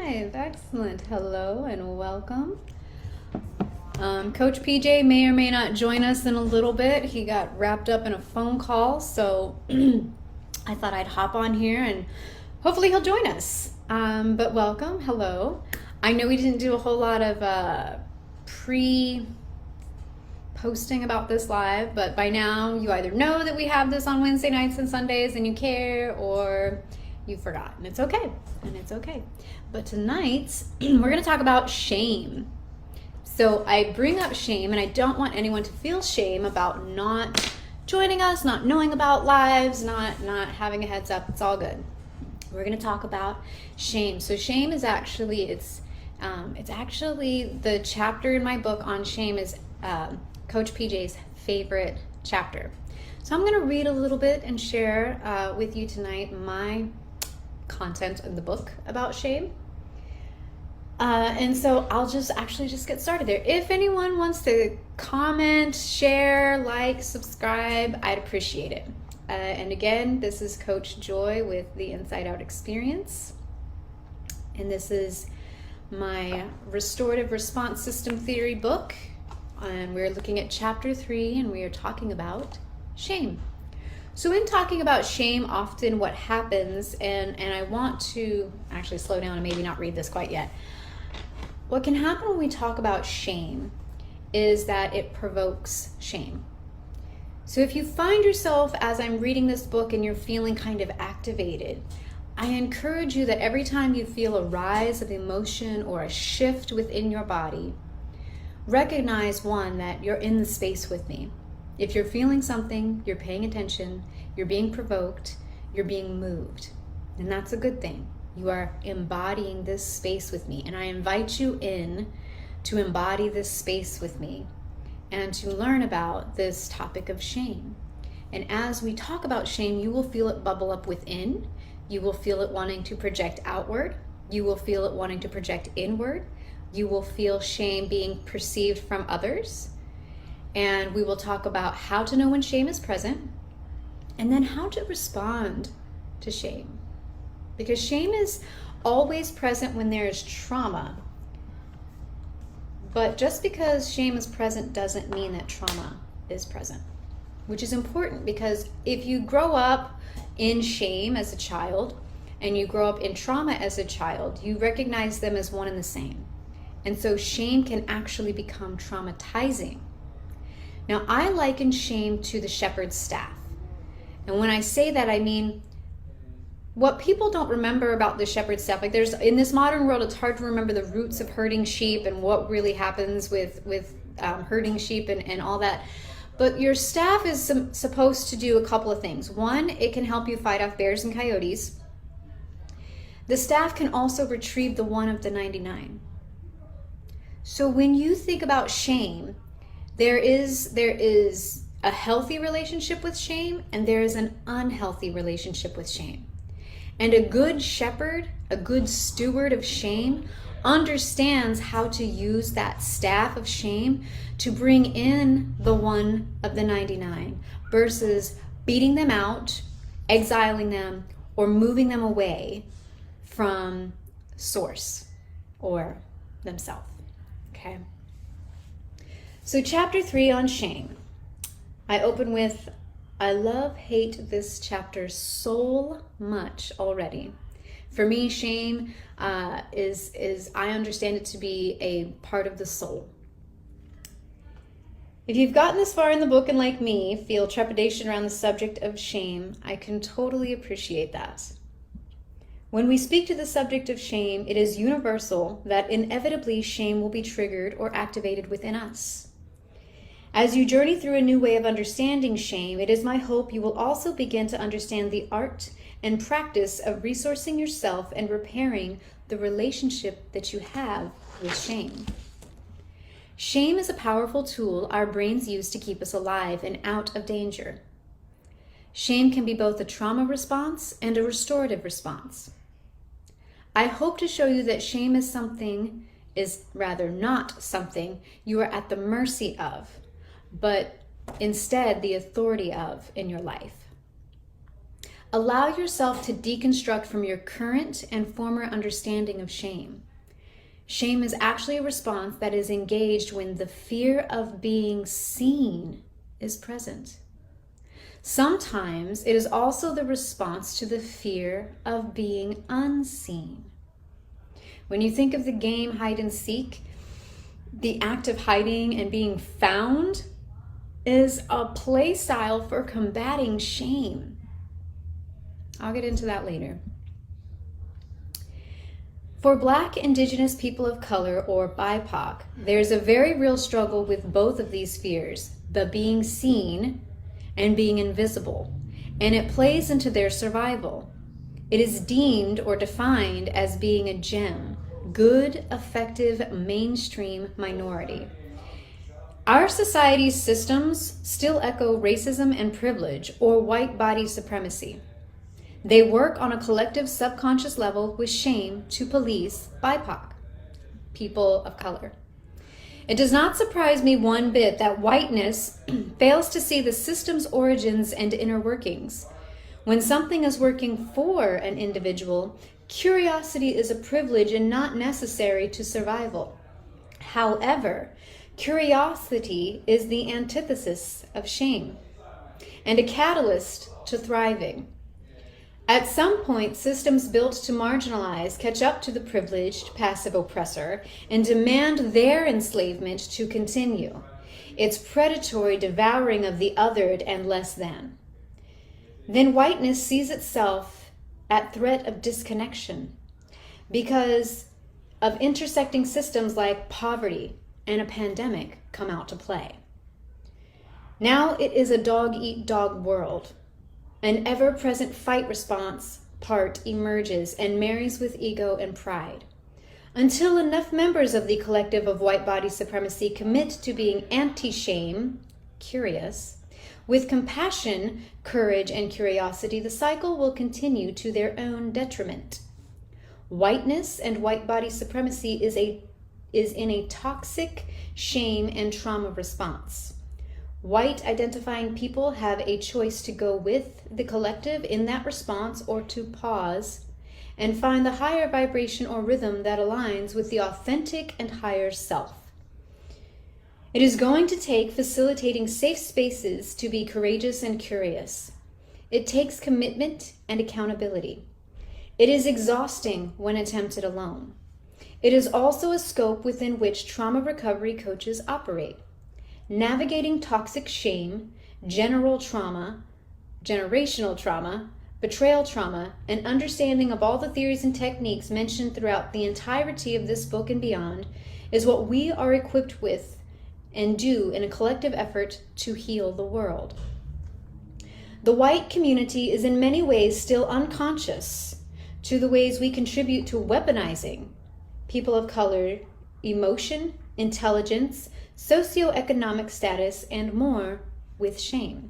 5. Excellent. Hello and welcome. Coach PJ may or may not join us in a little bit. He got wrapped up in a phone call, so I thought I'd hop on here and hopefully he'll join us. But welcome. Hello. I know we didn't do a whole lot of pre-posting about this live, but by now you either know that we have this on Wednesday nights and Sundays and you care, or you forgot, and it's okay. But tonight we're going to talk about shame. So I bring up shame, and I don't want anyone to feel shame about not joining us, not knowing about lives, not having a heads up. It's all good. We're going to talk about shame. So shame is actually it's actually the chapter in my book on shame is Coach PJ's favorite chapter. So I'm going to read a little bit and share with you tonight my content in the book about shame. And so I'll just get started there. If anyone wants to comment, share, like, subscribe, I'd appreciate it. And again, this is Coach Joy with the Inside Out Experience. And this is my restorative response system theory book. And we're looking at chapter 3, and we are talking about shame. So in talking about shame, often what happens, and I want to actually slow down and maybe not read this quite yet. What can happen when we talk about shame is that it provokes shame. So if you find yourself, as I'm reading this book, and you're feeling kind of activated, I encourage you that every time you feel a rise of emotion or a shift within your body, recognize, one, that you're in the space with me. If you're feeling something, you're paying attention, you're being provoked, you're being moved. And that's a good thing. You are embodying this space with me. And I invite you in to embody this space with me and to learn about this topic of shame. And as we talk about shame, you will feel it bubble up within. You will feel it wanting to project outward. You will feel it wanting to project inward. You will feel shame being perceived from others. And we will talk about how to know when shame is present, and then how to respond to shame. Because shame is always present when there is trauma. But just because shame is present doesn't mean that trauma is present, which is important, because if you grow up in shame as a child and you grow up in trauma as a child, you recognize them as one and the same. And so shame can actually become traumatizing. Now, I liken shame to the shepherd's staff. And when I say that, I mean, what people don't remember about the shepherd's staff, like in this modern world, it's hard to remember the roots of herding sheep and what really happens with herding sheep and all that. But your staff is supposed to do a couple of things. One, it can help you fight off bears and coyotes. The staff can also retrieve the one of the 99. So when you think about shame, there is a healthy relationship with shame, and there is an unhealthy relationship with shame. And a good shepherd, a good steward of shame, understands how to use that staff of shame to bring in the one of the 99 versus beating them out, exiling them, or moving them away from source or themselves. Okay? So chapter 3 on shame. I open with, I hate this chapter so much already. For me, shame is I understand it to be a part of the soul. If you've gotten this far in the book and like me, feel trepidation around the subject of shame, I can totally appreciate that. When we speak to the subject of shame, it is universal that inevitably shame will be triggered or activated within us. As you journey through a new way of understanding shame, it is my hope you will also begin to understand the art and practice of resourcing yourself and repairing the relationship that you have with shame. Shame is a powerful tool our brains use to keep us alive and out of danger. Shame can be both a trauma response and a restorative response. I hope to show you that shame is not something you are at the mercy of, but instead the authority of in your life. Allow yourself to deconstruct from your current and former understanding of shame. Shame is actually a response that is engaged when the fear of being seen is present. Sometimes it is also the response to the fear of being unseen. When you think of the game hide and seek, the act of hiding and being found is a play style for combating shame. I'll get into that later. For Black, Indigenous people of color, or BIPOC, there's a very real struggle with both of these fears, the being seen and being invisible, and it plays into their survival. It is deemed or defined as being a gem, good, effective, mainstream minority. Our society's systems still echo racism and privilege, or white body supremacy. They work on a collective subconscious level with shame to police BIPOC, people of color. It does not surprise me one bit that whiteness fails to see the system's origins and inner workings. When something is working for an individual, curiosity is a privilege and not necessary to survival. However, curiosity is the antithesis of shame and a catalyst to thriving. At some point, systems built to marginalize catch up to the privileged passive oppressor and demand their enslavement to continue. It's predatory devouring of the othered and less than. Then whiteness sees itself at threat of disconnection because of intersecting systems like poverty and a pandemic come out to play. Now it is a dog-eat-dog world. An ever-present fight response part emerges and marries with ego and pride. Until enough members of the collective of white body supremacy commit to being anti-shame, curious, with compassion, courage, and curiosity, the cycle will continue to their own detriment. Whiteness and white body supremacy is in a toxic shame and trauma response. White identifying people have a choice to go with the collective in that response or to pause and find the higher vibration or rhythm that aligns with the authentic and higher self. It is going to take facilitating safe spaces to be courageous and curious. It takes commitment and accountability. It is exhausting when attempted alone. It is also a scope within which trauma recovery coaches operate. Navigating toxic shame, generational trauma, betrayal trauma, and understanding of all the theories and techniques mentioned throughout the entirety of this book and beyond is what we are equipped with and do in a collective effort to heal the world. The white community is in many ways still unconscious to the ways we contribute to weaponizing people of color, emotion, intelligence, socioeconomic status, and more with shame.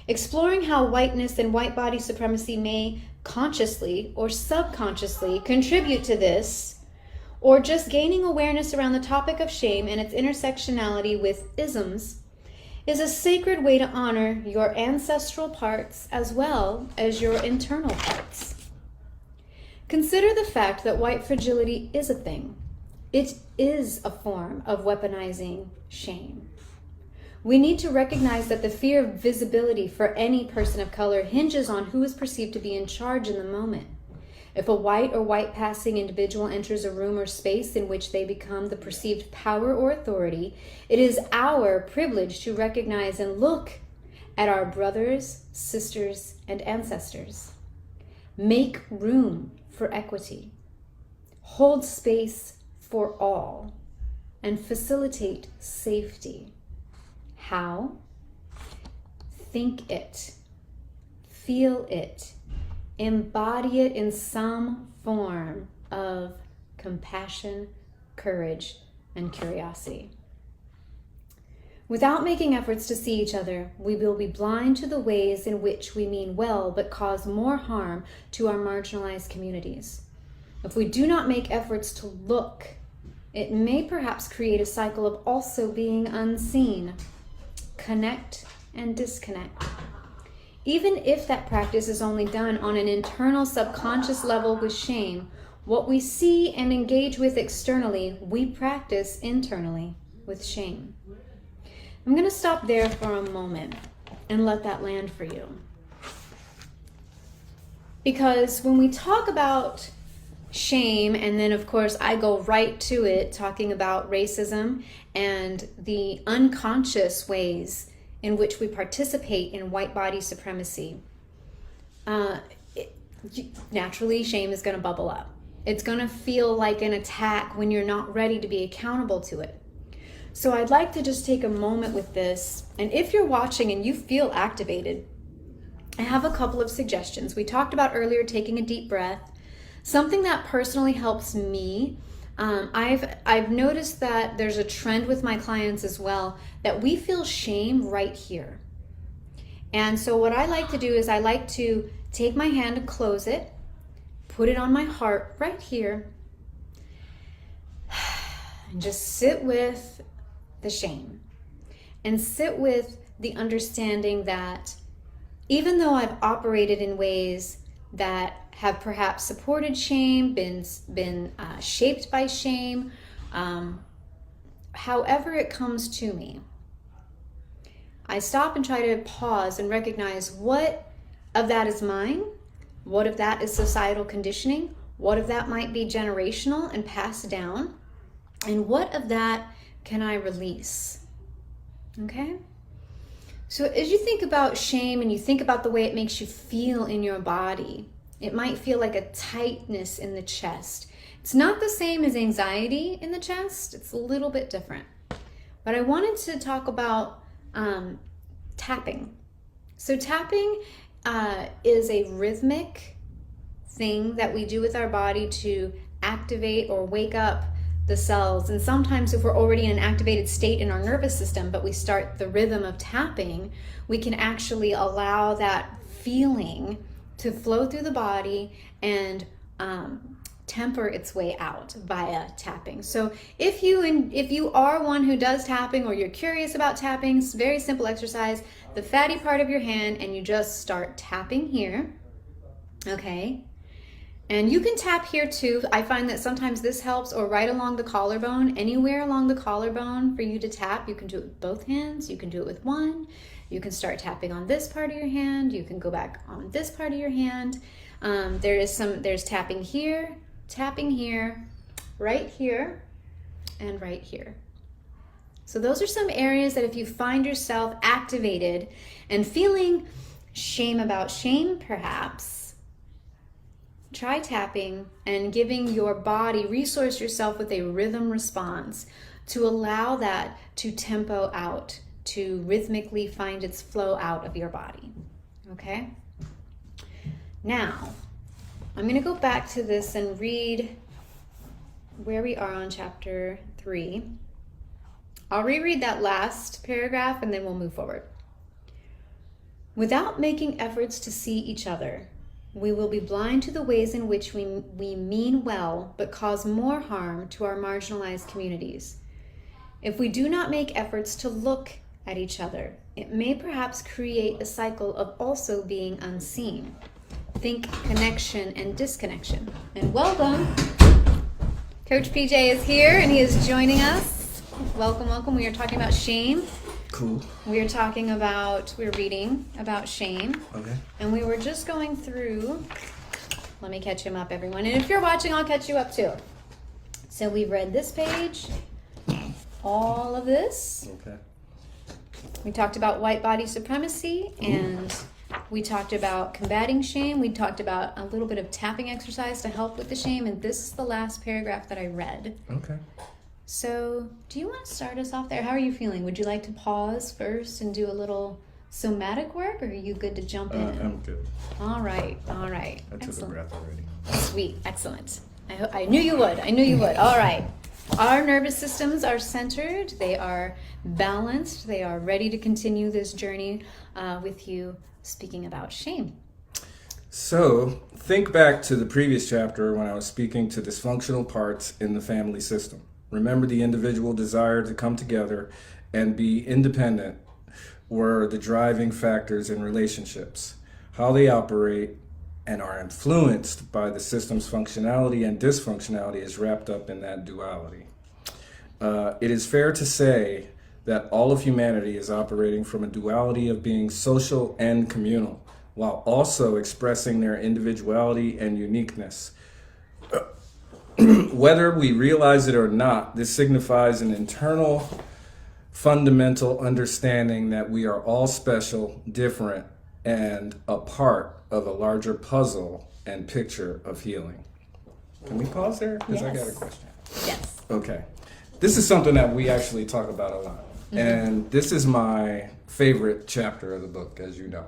Exploring how whiteness and white body supremacy may consciously or subconsciously contribute to this, or just gaining awareness around the topic of shame and its intersectionality with isms, is a sacred way to honor your ancestral parts as well as your internal parts. Consider the fact that white fragility is a thing. It is a form of weaponizing shame. We need to recognize that the fear of visibility for any person of color hinges on who is perceived to be in charge in the moment. If a white or white-passing individual enters a room or space in which they become the perceived power or authority, it is our privilege to recognize and look at our brothers, sisters, and ancestors. Make room for equity. Hold space for all, and facilitate safety. How? Think it, feel it, embody it in some form of compassion, courage, and curiosity. Without making efforts to see each other, we will be blind to the ways in which we mean well but cause more harm to our marginalized communities. If we do not make efforts to look, it may perhaps create a cycle of also being unseen. Connect and disconnect. Even if that practice is only done on an internal subconscious level with shame, what we see and engage with externally, we practice internally with shame. I'm going to stop there for a moment and let that land for you. Because when we talk about shame, and then of course I go right to it talking about racism and the unconscious ways in which we participate in white body supremacy, naturally shame is going to bubble up. It's going to feel like an attack when you're not ready to be accountable to it. So I'd like to just take a moment with this, and if you're watching and you feel activated, I have a couple of suggestions. We talked about earlier taking a deep breath. Something that personally helps me, I've noticed that there's a trend with my clients as well, that we feel shame right here. And so what I like to do is I like to take my hand and close it, put it on my heart right here, and just sit with the shame and sit with the understanding that even though I've operated in ways that have perhaps supported shame, been shaped by shame, however it comes to me, I stop and try to pause and recognize what of that is mine, what of that is societal conditioning, what of that might be generational and passed down, and what of that can I release? Okay? So as you think about shame and you think about the way it makes you feel in your body, it might feel like a tightness in the chest. It's not the same as anxiety in the chest. It's a little bit different. But I wanted to talk about tapping. So tapping is a rhythmic thing that we do with our body to activate or wake up the cells. And sometimes if we're already in an activated state in our nervous system, but we start the rhythm of tapping, we can actually allow that feeling to flow through the body and temper its way out via tapping. So if you are one who does tapping or you're curious about tapping, it's a very simple exercise. The fatty part of your hand, and you just start tapping here. Okay. And you can tap here too. I find that sometimes this helps, or right along the collarbone, anywhere along the collarbone for you to tap. You can do it with both hands. You can do it with one. You can start tapping on this part of your hand. You can go back on this part of your hand. There's tapping here, right here, and right here. So those are some areas that if you find yourself activated and feeling shame about shame, perhaps, try tapping and giving your body, resource yourself with a rhythm response to allow that to tempo out, to rhythmically find its flow out of your body. Okay? Now, I'm going to go back to this and read where we are on chapter 3. I'll reread that last paragraph and then we'll move forward. Without making efforts to see each other, we will be blind to the ways in which we mean well but cause more harm to our marginalized communities. If we do not make efforts to look at each other, it may perhaps create a cycle of also being unseen. Think connection and disconnection. And welcome! Coach PJ is here and he is joining us. Welcome, welcome. We are talking about shame. Cool. We're reading about shame. Okay. And we were just going through, let me catch him up, everyone. And if you're watching, I'll catch you up too. So we've read this page, all of this. Okay. We talked about white body supremacy and we talked about combating shame. We talked about a little bit of tapping exercise to help with the shame. And this is the last paragraph that I read. Okay. So do you want to start us off there? How are you feeling? Would you like to pause first and do a little somatic work, or are you good to jump in? I'm good. All right. I took a breath already. Sweet. Excellent. I knew you would. All right. Our nervous systems are centered. They are balanced. They are ready to continue this journey with you speaking about shame. So think back to the previous chapter when I was speaking to dysfunctional parts in the family system. Remember, the individual desire to come together and be independent were the driving factors in relationships. how they operate, and are influenced by the system's functionality and dysfunctionality is wrapped up in that duality. It is fair to say that all of humanity is operating from a duality of being social and communal, while also expressing their individuality and uniqueness. Whether we realize it or not, this signifies an internal, fundamental understanding that we are all special, different, and a part of a larger puzzle and picture of healing. Can we pause there? Because I got a question. Yes. Okay. This is something that we actually talk about a lot. And this is my favorite chapter of the book, as you know.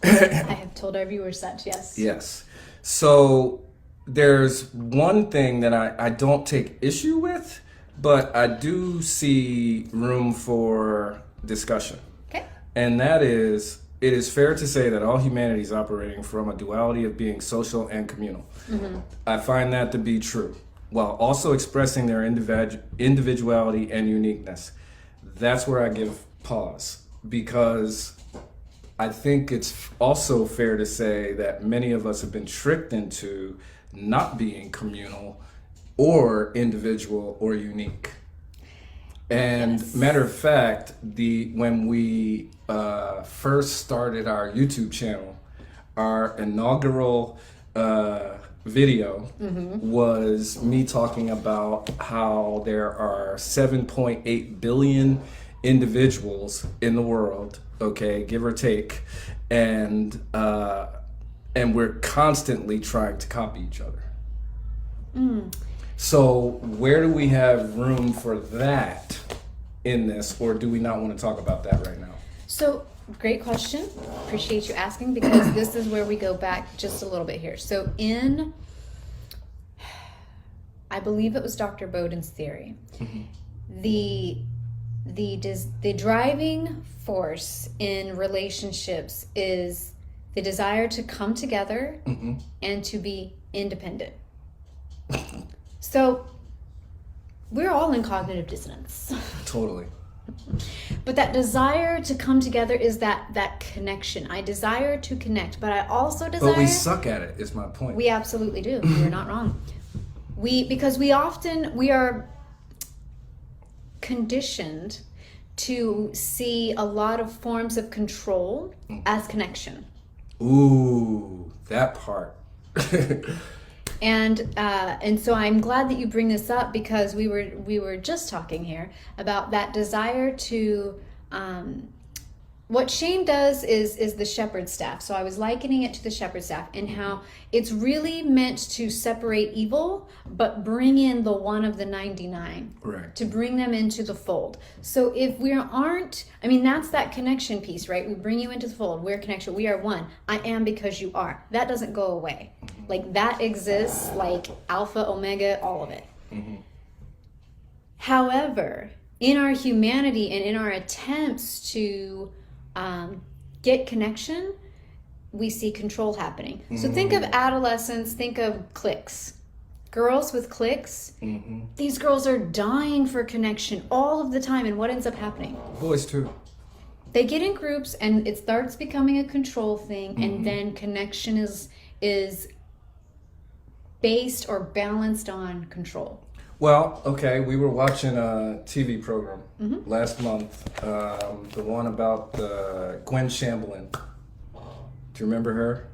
I have told our viewers such, yes. Yes. So there's one thing that I don't take issue with, but I do see room for discussion. Okay. And that is, it is fair to say that all humanity is operating from a duality of being social and communal. I find that to be true, while also expressing their individuality and uniqueness. That's where I give pause, because I think it's also fair to say that many of us have been tricked into not being communal or individual or unique. And Yes. matter of fact, when we first started our YouTube channel, our inaugural video was me talking about how there are 7.8 billion individuals in the world, okay, give or take, and we're constantly trying to copy each other. So where do we have room for that in this, or do we not want to talk about that right now? So, great question. Appreciate you asking, because this is where we go back just a little bit here. So I believe it was Dr. Bowden's theory. The driving force in relationships is the desire to come together and to be independent. So we're all in cognitive dissonance. Totally. But that desire to come together is that connection. I desire to connect, but I also desire... But we suck at it, is my point. We absolutely do. You're not wrong. Because we are conditioned to see a lot of forms of control as connection. Ooh, that part. And so I'm glad that you bring this up, because we were just talking here about that desire to what shame does is the shepherd staff. So I was likening it to the shepherd staff, and how it's really meant to separate evil but bring in the one of the 99. Right. To bring them into the fold. So if we aren't, that's that connection piece, right? We bring you into the fold. We're connection. We are one. I am because you are. That doesn't go away. Like, that exists, like alpha, omega, all of it. However, in our humanity and in our attempts to get connection, we see control happening. So think of adolescence, think of cliques. Girls with cliques, these girls are dying for connection all of the time. And what ends up happening? Boys too. They get in groups and it starts becoming a control thing, and then connection is based or balanced on control. Well, okay, we were watching a TV program last month, the one about Gwen Shamblin. Do you remember her?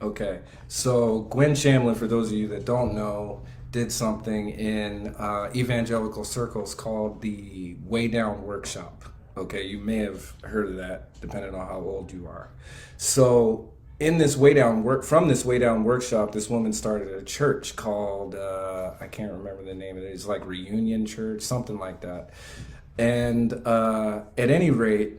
Okay, so Gwen Shamblin, for those of you that don't know, did something in evangelical circles called the Way Down Workshop. Okay, you may have heard of that, depending on how old you are. So in this Way Down Workshop, this woman started a church called, I can't remember the name of it. It's like Reunion Church, something like that. And at any rate,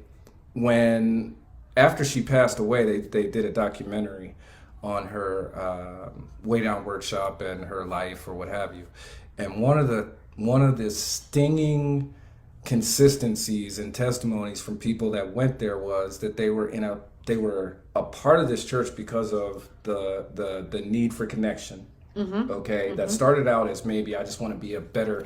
after she passed away, they did a documentary on her Way Down Workshop and her life, or what have you. And one of the stinging consistencies and testimonies from people that went there was that they were a part of this church because of the need for connection, Okay, that started out as maybe I just want to be a better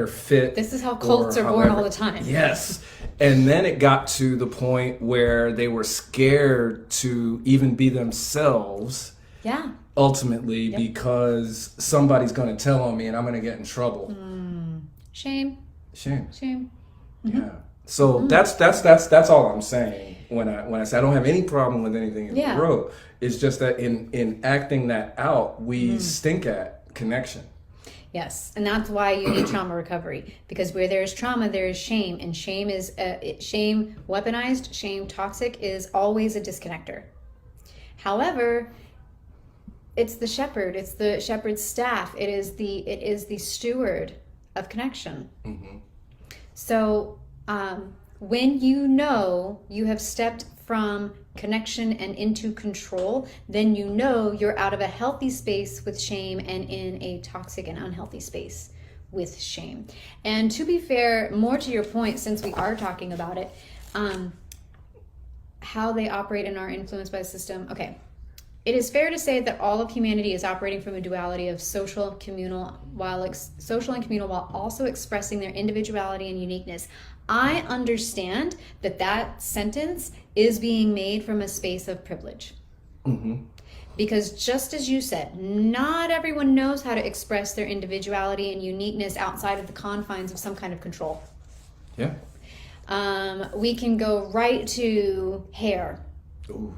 fit. This is how cults are born all the time. Yes. And then it got to the point where they were scared to even be themselves. Yeah. Ultimately, because somebody's going to tell on me and I'm going to get in trouble. Shame. Yeah. So that's all I'm saying when I say I don't have any problem with anything in the road. It's just that in acting that out, we stink at connection. Yes, and that's why you need trauma recovery, because where there is trauma, there is shame, and shame is shame weaponized, shame toxic is always a disconnector. However, it's the shepherd, it's the shepherd's staff, it is the steward of connection. So when you know you have stepped from connection and into control, then you know you're out of a healthy space with shame and in a toxic and unhealthy space with shame. And to be fair, more to your point, since we are talking about it, how they operate and are influenced by the system. Okay. It is fair to say that all of humanity is operating from a duality of social and communal while also expressing their individuality and uniqueness. I understand that sentence is being made from a space of privilege. Because just as you said, not everyone knows how to express their individuality and uniqueness outside of the confines of some kind of control. Yeah. We can go right to hair. Ooh.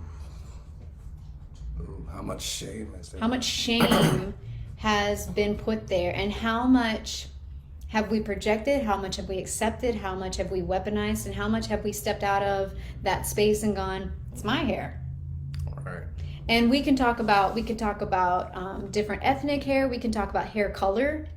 How much shame is there? How much shame has been put there, and how much have we projected, how much have we accepted, how much have we weaponized, and how much have we stepped out of that space and gone, it's my hair. Right. And we can talk about different ethnic hair, we can talk about hair color.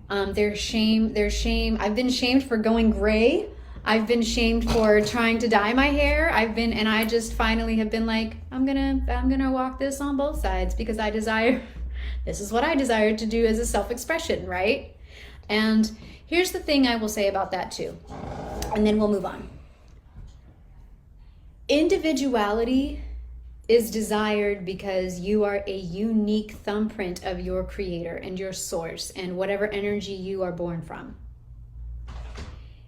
There's shame. I've been shamed for going gray. I've been shamed for trying to dye my hair. And I just finally have been like, I'm gonna walk this on both sides, because this is what I desire to do as a self-expression, right? And here's the thing I will say about that too, and then we'll move on. Individuality is desired because you are a unique thumbprint of your creator and your source and whatever energy you are born from.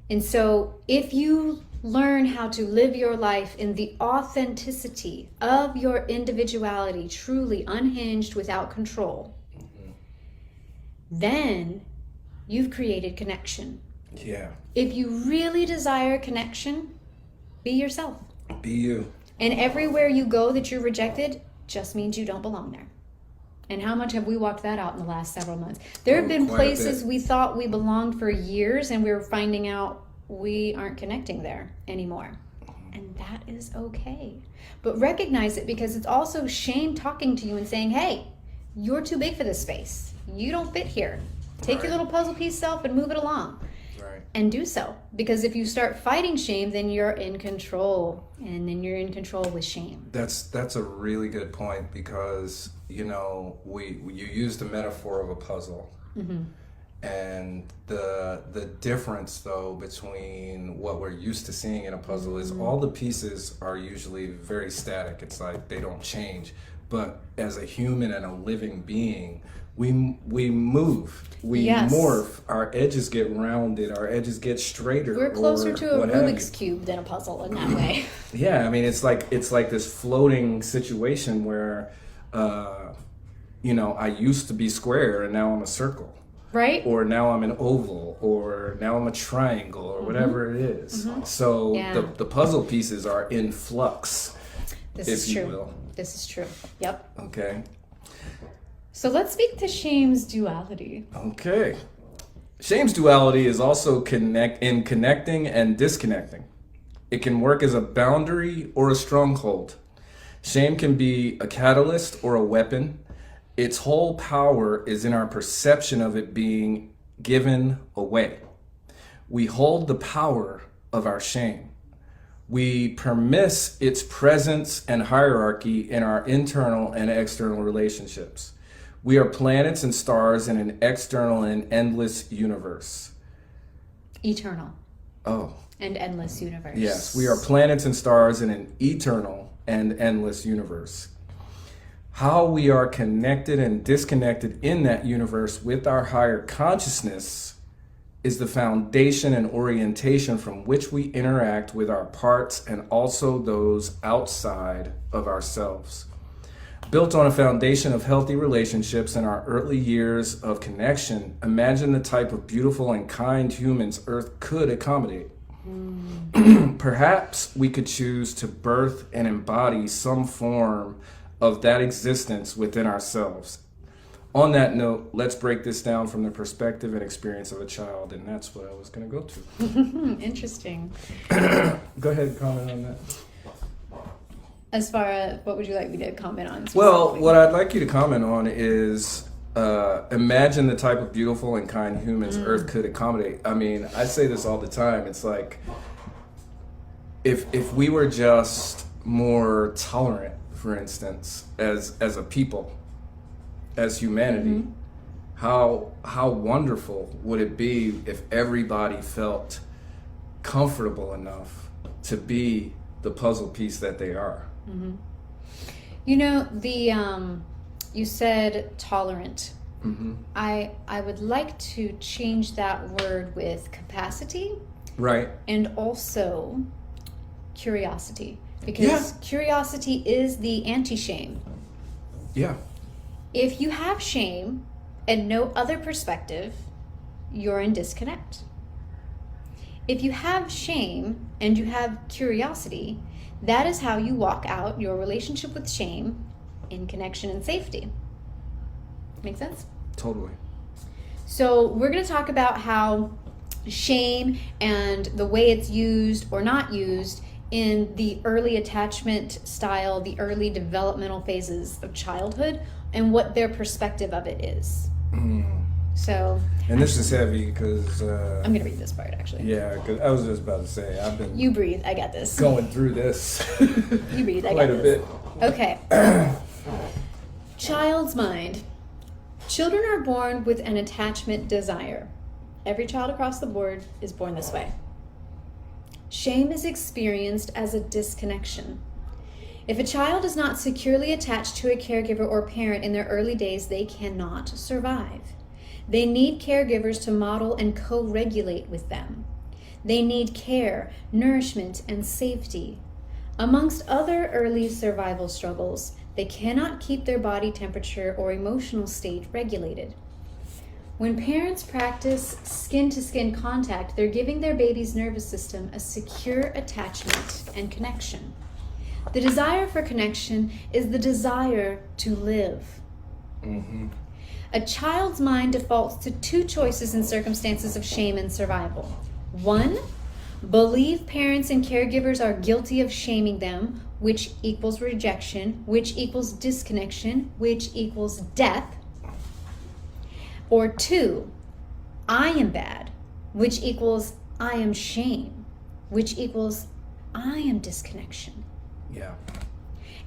And so if you learn how to live your life in the authenticity of your individuality, truly unhinged, without control, then you've created connection. Yeah. If you really desire connection, be yourself. Be you. And everywhere you go that you're rejected just means you don't belong there. And how much have we walked that out in the last several months? There have been places we thought we belonged for years, and we were finding out we aren't connecting there anymore. And that is okay. But recognize it, because it's also shame talking to you and saying, hey, you're too big for this space. You don't fit here. Take your little puzzle piece self and move it along. Right. And do so. Because if you start fighting shame, then you're in control. And then you're in control with shame. That's a really good point, because, you use the metaphor of a puzzle. And the difference, though, between what we're used to seeing in a puzzle is all the pieces are usually very static. It's like they don't change. But as a human and a living being, we move, we morph, our edges get rounded, our edges get straighter. We're closer to a Rubik's Cube than a puzzle in that way. Yeah, I mean, it's like this floating situation where, I used to be square and now I'm a circle. Right. Or now I'm an oval, or now I'm a triangle, or whatever it is. So the puzzle pieces are in flux, This is true. This is true. Yep. Okay. So let's speak to shame's duality. Okay. Shame's duality is also connecting and disconnecting. It can work as a boundary or a stronghold. Shame can be a catalyst or a weapon. Its whole power is in our perception of it being given away. We hold the power of our shame. We permiss its presence and hierarchy in our internal and external relationships. We are planets and stars in an external and endless universe. Eternal. Oh. And endless universe. Yes, we are planets and stars in an eternal and endless universe. how we are connected and disconnected in that universe with our higher consciousness is the foundation and orientation from which we interact with our parts and also those outside of ourselves. Built on a foundation of healthy relationships in our early years of connection, imagine the type of beautiful and kind humans Earth could accommodate. Perhaps we could choose to birth and embody some form of that existence within ourselves. On that note, let's break this down from the perspective and experience of a child, and that's what I was going to go to. Interesting. Go ahead and comment on that. As far as, what would you like me to comment on? Well, what I'd like you to comment on is imagine the type of beautiful and kind humans Earth could accommodate. I mean, I say this all the time. It's like, if we were just more tolerant, for instance, as a people, as humanity, how wonderful would it be if everybody felt comfortable enough to be the puzzle piece that they are? You know, you said tolerant. I would like to change that word with capacity, right? And also curiosity, because curiosity is the anti-shame. Yeah. If you have shame and no other perspective, you're in disconnect. If you have shame and you have curiosity, that is how you walk out your relationship with shame in connection and safety. Make sense? Totally. So we're going to talk about how shame and the way it's used or not used in the early attachment style, the early developmental phases of childhood, and what their perspective of it is. So, and this is heavy because I'm gonna read this part actually. Yeah, because I was just about to say I've been. You breathe. I got this. Going through this. You breathe. I got this. Quite a bit. Okay. Child's mind. Children are born with an attachment desire. Every child across the board is born this way. Shame is experienced as a disconnection. If a child is not securely attached to a caregiver or parent in their early days, they cannot survive. They need caregivers to model and co-regulate with them. They need care, nourishment, and safety. Amongst other early survival struggles, they cannot keep their body temperature or emotional state regulated. When parents practice skin-to-skin contact, they're giving their baby's nervous system a secure attachment and connection. The desire for connection is the desire to live. A child's mind defaults to two choices in circumstances of shame and survival. 1, believe parents and caregivers are guilty of shaming them, which equals rejection, which equals disconnection, which equals death. Or 2, I am bad, which equals I am shame, which equals I am disconnection. Yeah.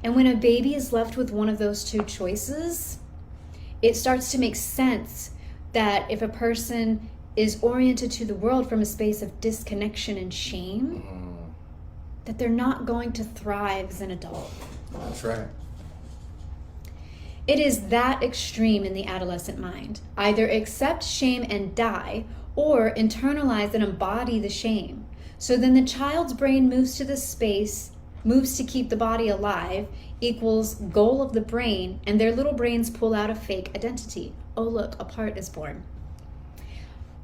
And when a baby is left with one of those two choices, it starts to make sense that if a person is oriented to the world from a space of disconnection and shame, that they're not going to thrive as an adult. That's right. It is that extreme in the adolescent mind. Either accept shame and die, or internalize and embody the shame. So then the child's brain moves to the space, moves to keep the body alive, equals goal of the brain, and their little brains pull out a fake identity. Oh look, a part is born.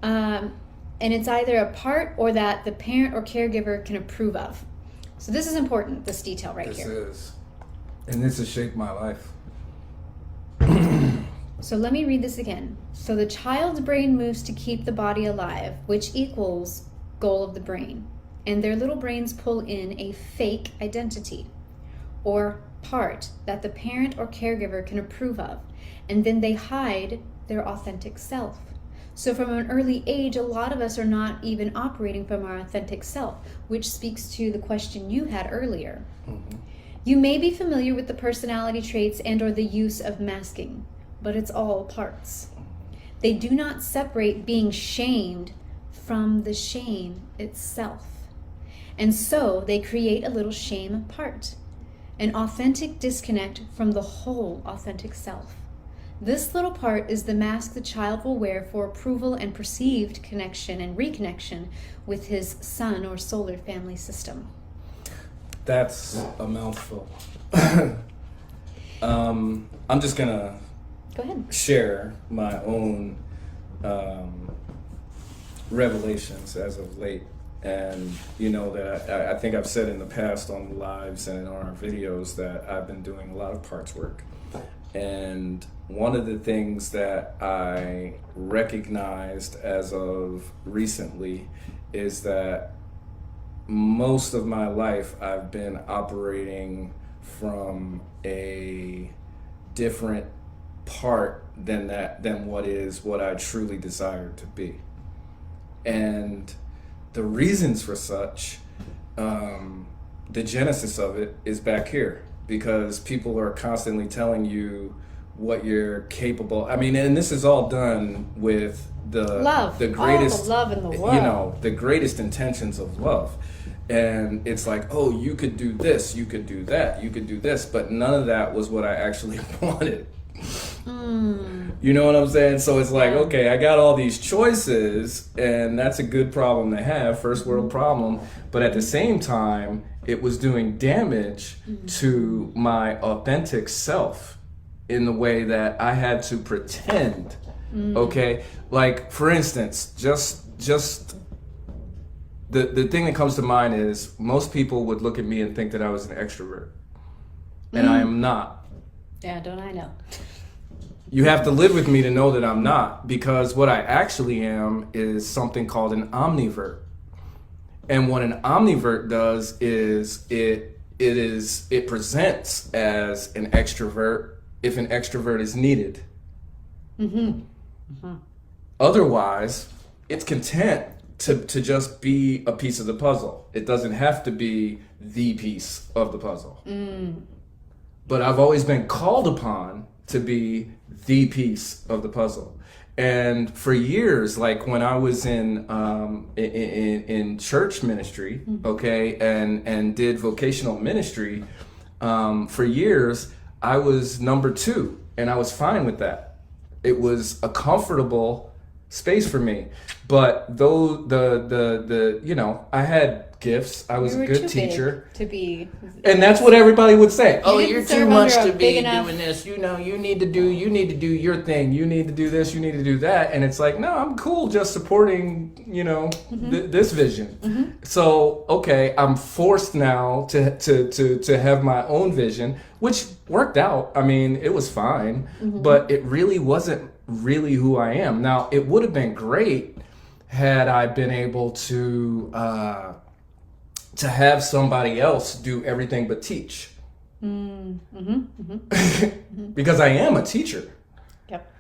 And it's either a part or that the parent or caregiver can approve of. So this is important, this detail right here. This is. And this has shaped my life. So let me read this again. So the child's brain moves to keep the body alive, which equals goal of the brain. And their little brains pull in a fake identity or part that the parent or caregiver can approve of. And then they hide their authentic self. So from an early age, a lot of us are not even operating from our authentic self, which speaks to the question you had earlier. You may be familiar with the personality traits and or the use of masking, but it's all parts. They do not separate being shamed from the shame itself. And so they create a little shame part. an authentic disconnect from the whole authentic self. This little part is the mask the child will wear for approval and perceived connection and reconnection with his sun or solar family system. That's a mouthful. I'm just gonna Go ahead. share my own revelations as of late. And you know that I think I've said in the past on the lives and on our videos that I've been doing a lot of parts work. And one of the things that I recognized as of recently is that most of my life I've been operating from a different part than what I truly desired to be. And the reasons for such, the genesis of it is back here, because people are constantly telling you what you're capable. I mean, and this is all done with the greatest all the love in the world. You know, the greatest intentions of love. And it's like, oh, you could do this, you could do that, you could do this, but none of that was what I actually wanted. You know what I'm saying? So it's like, okay, I got all these choices, and that's a good problem to have, first world problem, but at the same time, it was doing damage to my authentic self in the way that I had to pretend. Okay? Like, for instance, just the thing that comes to mind is most people would look at me and think that I was an extrovert. And I am not. Yeah, don't I know? You have to live with me to know that I'm not, because what I actually am is something called an omnivert. And what an omnivert does is it presents as an extrovert if an extrovert is needed. Otherwise, it's content to just be a piece of the puzzle. It doesn't have to be the piece of the puzzle. But I've always been called upon to be the piece of the puzzle. And for years, like when I was in church ministry, okay, and did vocational ministry, for years I was number 2, and I was fine with that. It was a comfortable space for me. But though the you know, I had gifts, I was a good teacher to be, and that's what everybody would say. Oh, didn't you're too serve much under to a be big enough- doing this. You know, you need to do your thing. You need to do this. You need to do that. And it's like, no, I'm cool just supporting, you know, this vision. So, okay, I'm forced now to have my own vision, which worked out. I mean, it was fine, but it really wasn't really who I am. Now, it would have been great had I been able to have somebody else do everything but teach. Because I am a teacher. Yep.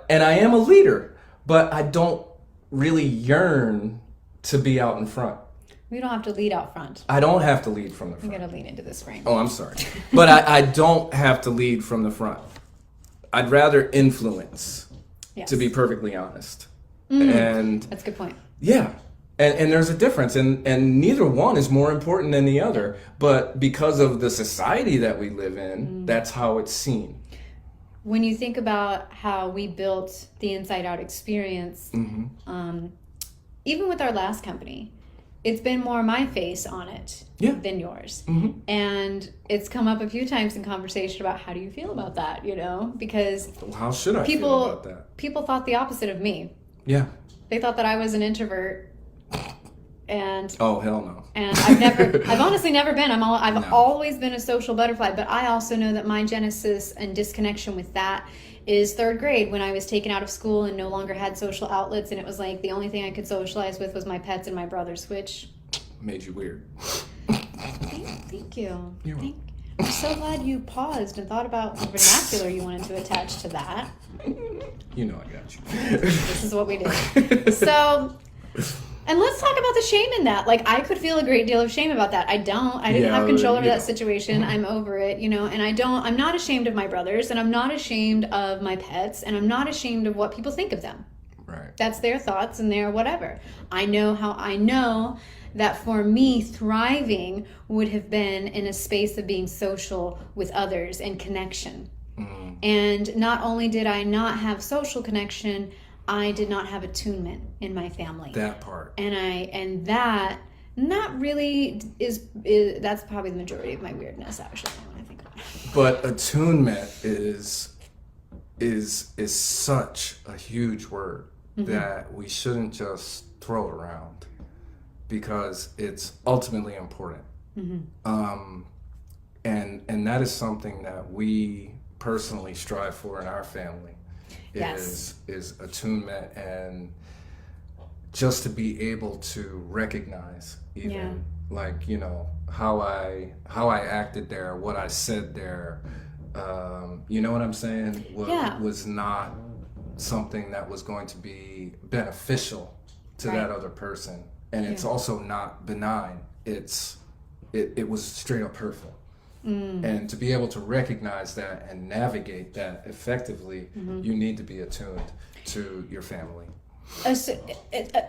And I am a leader, but I don't really yearn to be out in front. We don't have to lead out front. I don't have to lead from the I'm front. gonna lean into this frame. Oh, I'm sorry. But I don't have to lead from the front. I'd rather influence, Yes. to be perfectly honest. And That's a good point. yeah. And there's a difference, and neither one is more important than the other. But because of the society that we live in, that's how it's seen. When you think about how we built the Inside Out experience, even with our last company, it's been more my face on it than yours. And it's come up a few times in conversation about how do you feel about that, you know? Because How should I feel about that? people thought the opposite of me. Yeah. They thought that I was an introvert. And Oh, hell no. and I've honestly never been. I've always been a social butterfly, but I also know that my genesis and disconnection with that is 3rd grade, when I was taken out of school and no longer had social outlets, and it was like the only thing I could socialize with was my pets and my brothers, which Made you weird. thank you. You're welcome. I'm so glad you paused and thought about the vernacular you wanted to attach to that. You know I got you. This is what we do. So, and let's talk about the shame in that. Like, I could feel a great deal of shame about that. I didn't have control over that situation. I'm over it, you know, and I'm not ashamed of my brothers, and I'm not ashamed of my pets, and I'm not ashamed of what people think of them. Right. That's their thoughts and their whatever. I know that for me, thriving would have been in a space of being social with others and connection. Mm. And not only did I not have social connection, I did not have attunement in my family. That part. And that not really is that's probably the majority of my weirdness, actually, when I think about it. But attunement is such a huge word that we shouldn't just throw around, because it's ultimately important. And that is something that we personally strive for in our family. Yes. Is attunement, and just to be able to recognize even like, you know, how I acted there, what I said there, you know what I'm saying, was not something that was going to be beneficial to that other person. And it's also not benign. It was straight up hurtful. And to be able to recognize that and navigate that effectively, you need to be attuned to your family.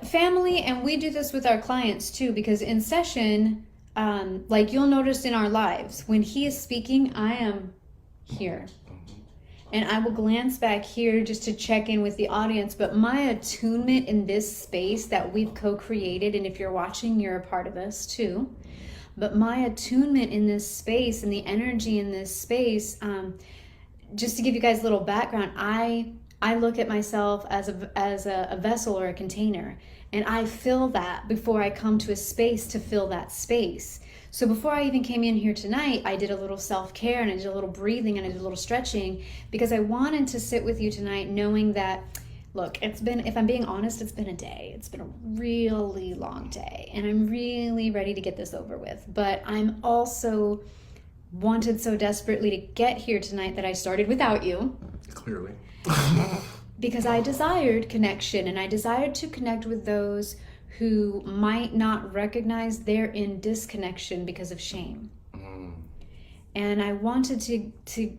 Family, and we do this with our clients too, because in session, like you'll notice in our lives, when he is speaking, I am here. And I will glance back here just to check in with the audience, but my attunement in this space that we've co-created, and if you're watching, you're a part of this too, but my attunement in this space and the energy in this space, just to give you guys a little background, I look at myself as a vessel or a container, and I fill that before I come to a space to fill that space. So before I even came in here tonight, I did a little self-care, and I did a little breathing, and I did a little stretching, because I wanted to sit with you tonight knowing that, look, if I'm being honest, it's been a day. It's been a really long day, and I'm really ready to get this over with. But I'm also wanted so desperately to get here tonight that I started without you. Clearly. Because I desired connection, and I desired to connect with those who might not recognize they're in disconnection because of shame. And I wanted to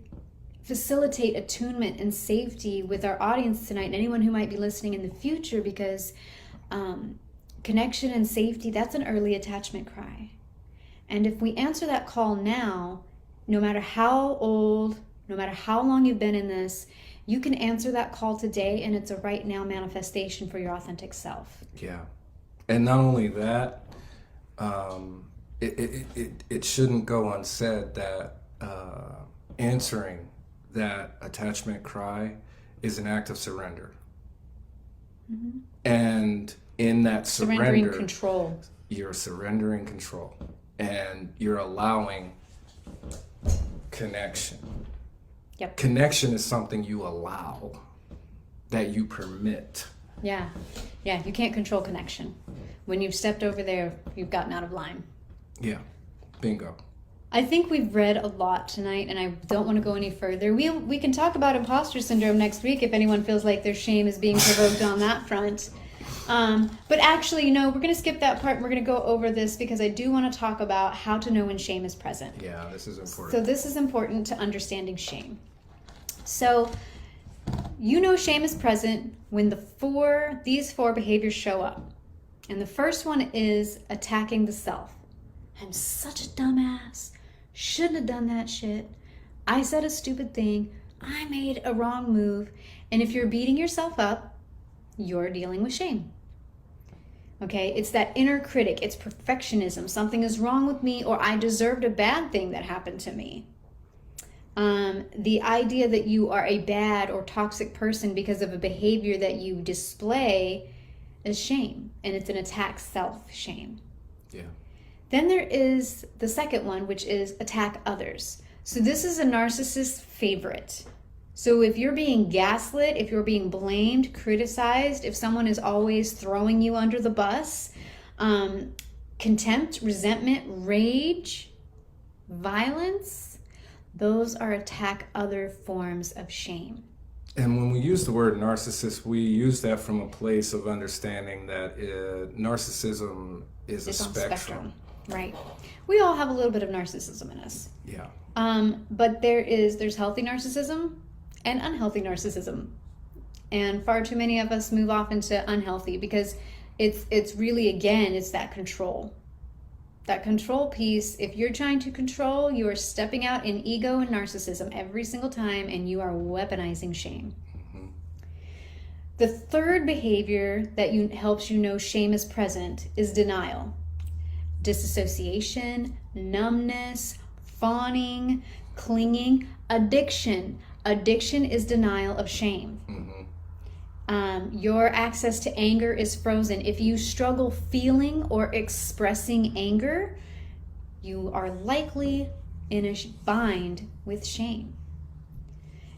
facilitate attunement and safety with our audience tonight, and anyone who might be listening in the future, because connection and safety, that's an early attachment cry. And if we answer that call now, no matter how old, no matter how long you've been in this, you can answer that call today, and it's a right now manifestation for your authentic self. Yeah. And not only that, it shouldn't go unsaid that answering that attachment cry is an act of surrender. And in that Surrendering control. You're surrendering control, and you're allowing connection. Yep. Connection is something you allow, that you permit. Yeah, you can't control connection. When you've stepped over there, you've gotten out of line. Yeah, bingo. I think we've read a lot tonight, and I don't want to go any further. We can talk about imposter syndrome next week if anyone feels like their shame is being provoked on that front. But actually, we're going to skip that part, and we're going to go over this, because I do want to talk about how to know when shame is present. Yeah, this is important. So this is important to understanding shame. So shame is present when these four behaviors show up. And the first one is attacking the self. I'm such a dumbass. Shouldn't have done that shit. I said a stupid thing. I made a wrong move. And if you're beating yourself up, you're dealing with shame. Okay, it's that inner critic. It's perfectionism. Something is wrong with me, or I deserved a bad thing that happened to me. The idea that you are a bad or toxic person because of a behavior that you display is shame, and it's an attack self-shame. Yeah. Then there is the second one, which is attack others. So this is a narcissist's favorite. So if you're being gaslit, if you're being blamed, criticized, if someone is always throwing you under the bus, contempt, resentment, rage, violence, those are attack other forms of shame. And when we use the word narcissist, we use that from a place of understanding that narcissism is It's a on spectrum. Right. We all have a little bit of narcissism in us. Yeah. But there's healthy narcissism and unhealthy narcissism. And far too many of us move off into unhealthy because it's really, again, it's that control. That control piece. If you're trying to control, you are stepping out in ego and narcissism every single time, and you are weaponizing shame. Mm-hmm. The third behavior that helps you know shame is present is denial. Disassociation, numbness, fawning, clinging, addiction. Addiction is denial of shame. Mm-hmm. Your access to anger is frozen. If you struggle feeling or expressing anger, you are likely in a bind with shame.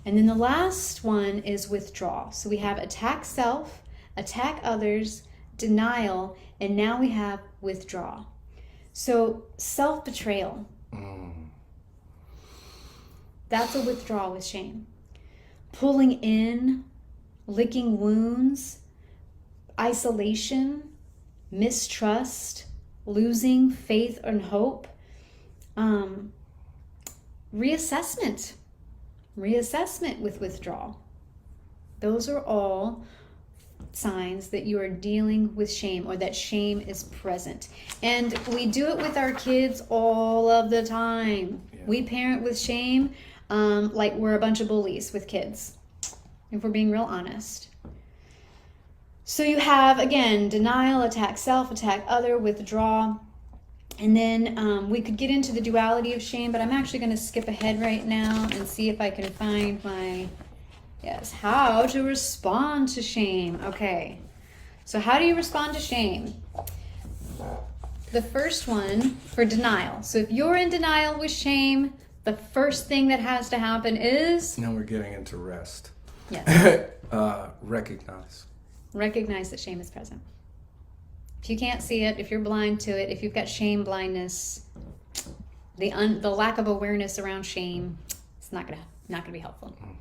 And then the last one is withdrawal. So we have attack self, attack others, denial, and now we have withdrawal. So self-betrayal. That's a withdrawal with shame. Pulling in, licking wounds, isolation, mistrust, losing faith and hope, reassessment with withdrawal. Those are all signs that you are dealing with shame or that shame is present. And we do it with our kids all of the time. Yeah. We parent with shame like we're a bunch of bullies with kids, if we're being real honest. So you have, again, denial, attack self, attack other, withdraw. And then we could get into the duality of shame, but I'm actually going to skip ahead right now and see if I can find how to respond to shame. Okay, so how do you respond to shame? The first one for denial. So if you're in denial with shame, the first thing that has to happen is... Now we're getting into rest. Yes. Recognize that shame is present. If you can't see it, if you're blind to it, if you've got shame blindness, the lack of awareness around shame, it's not gonna be helpful. Mm-hmm.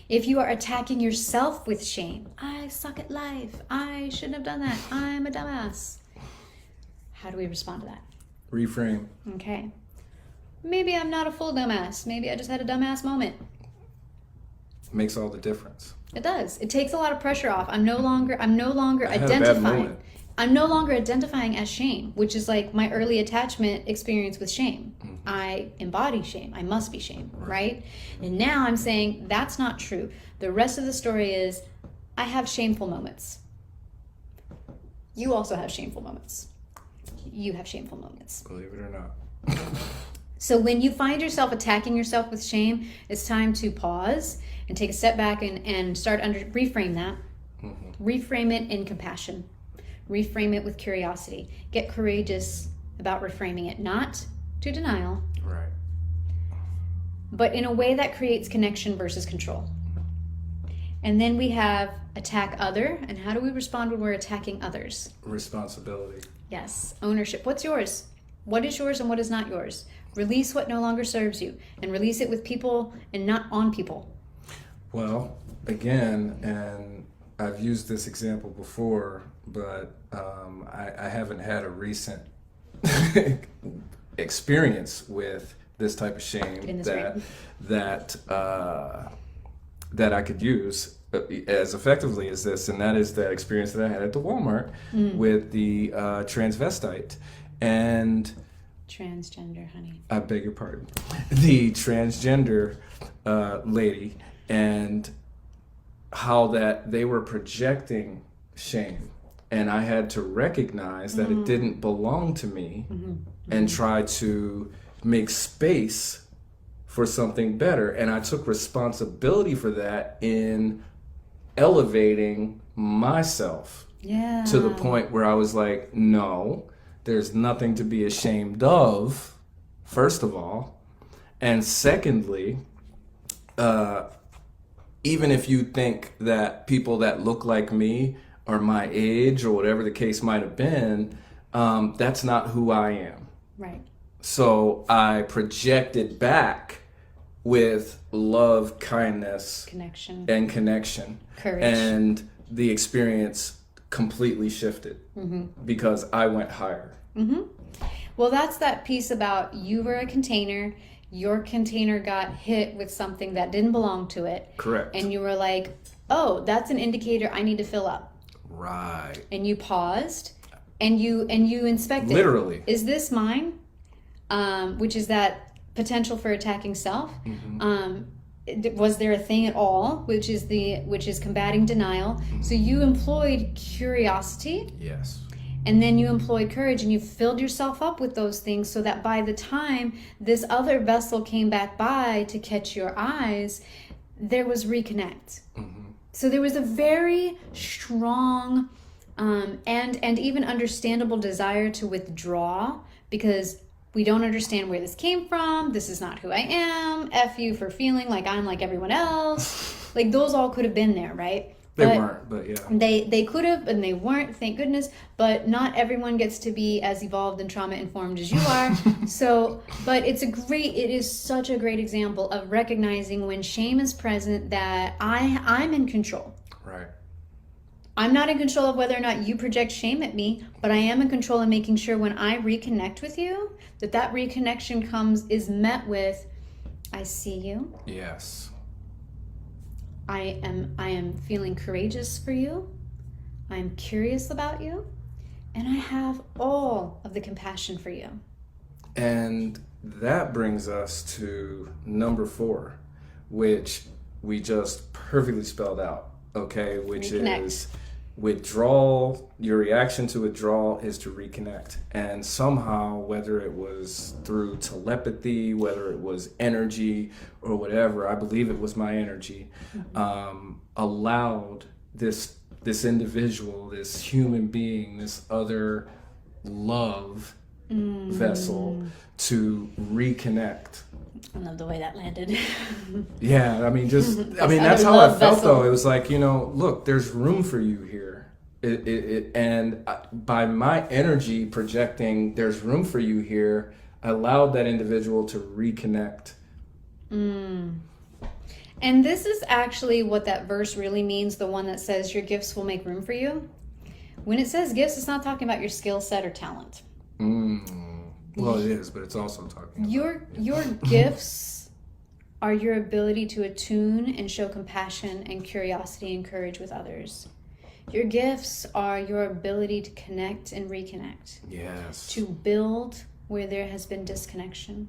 If you are attacking yourself with shame, I suck at life, I shouldn't have done that, I'm a dumbass. How do we respond to that? Reframe. Okay. Maybe I'm not a full dumbass. Maybe I just had a dumbass moment. Makes all the difference. It does. It takes a lot of pressure off. I'm no longer identifying. I'm no longer identifying as shame, which is like my early attachment experience with shame. Mm-hmm. I embody shame. I must be shame, right? And now I'm saying that's not true. The rest of the story is I have shameful moments. You also have shameful moments. You have shameful moments. Believe it or not. So when you find yourself attacking yourself with shame, it's time to pause and take a step back and reframe that. Mm-hmm. Reframe it in compassion. Reframe it with curiosity. Get courageous about reframing it, not to denial. Right. But in a way that creates connection versus control. And then we have attack other. And how do we respond when we're attacking others? Responsibility. Yes. Ownership. What's yours? What is yours and what is not yours? Release what no longer serves you, and release it with people and not on people. Well, again, and I've used this example before, but I haven't had a recent experience with this type of shame that I could use as effectively as this, and that is that experience that I had at the Walmart with the transvestite and transgender, honey. I beg your pardon. The transgender lady, and how that they were projecting shame, and I had to recognize that it didn't belong to me, and try to make space for something better. And I took responsibility for that in elevating myself to the point where I was like, no, there's nothing to be ashamed of, first of all. And secondly, even if you think that people that look like me are my age or whatever the case might have been, that's not who I am. Right. So I projected back with love, kindness, connection. Courage. And the experience completely shifted because I went higher. Mm-hmm. Well, that's that piece about you were a container. Your container got hit with something that didn't belong to it. Correct. And you were like, oh, that's an indicator I need to fill up. Right. And you paused and you inspected. Literally. Is this mine? Which is that potential for attacking self. Was there a thing at all, which is combating denial? So you employed curiosity. Yes. And then you employed courage, and you filled yourself up with those things so that by the time this other vessel came back by to catch your eyes, there was reconnect. So there was a very strong and even understandable desire to withdraw, because we don't understand where this came from. This is not who I am. F you for feeling like I'm like everyone else. Like those all could have been there, right? They weren't, but yeah. They could have, and they weren't, thank goodness. But not everyone gets to be as evolved and trauma informed as you are. So, but it is such a great example of recognizing when shame is present that I'm in control. Right. I'm not in control of whether or not you project shame at me, but I am in control of making sure when I reconnect with you, that reconnection is met with, I see you. Yes. I am feeling courageous for you. I'm curious about you. And I have all of the compassion for you. And that brings us to number 4, which we just perfectly spelled out, okay? Which Reconnect. is withdrawal. Your reaction to withdrawal is to reconnect. And somehow, whether it was through telepathy, whether it was energy or whatever, I believe it was my energy, allowed this individual, this human being, this other love vessel to reconnect. I love the way that landed. Yeah, I mean, that's other how I love felt, vessel. though. It was like, look, there's room for you here. And by my energy projecting, there's room for you here, I allowed that individual to reconnect. And this is actually what that verse really means, the one that says your gifts will make room for you. When it says gifts, it's not talking about your skill set or talent. Well, it is, but it's also talking about Your gifts are your ability to attune and show compassion and curiosity and courage with others. Your gifts are your ability to connect and reconnect. Yes. To build where there has been disconnection.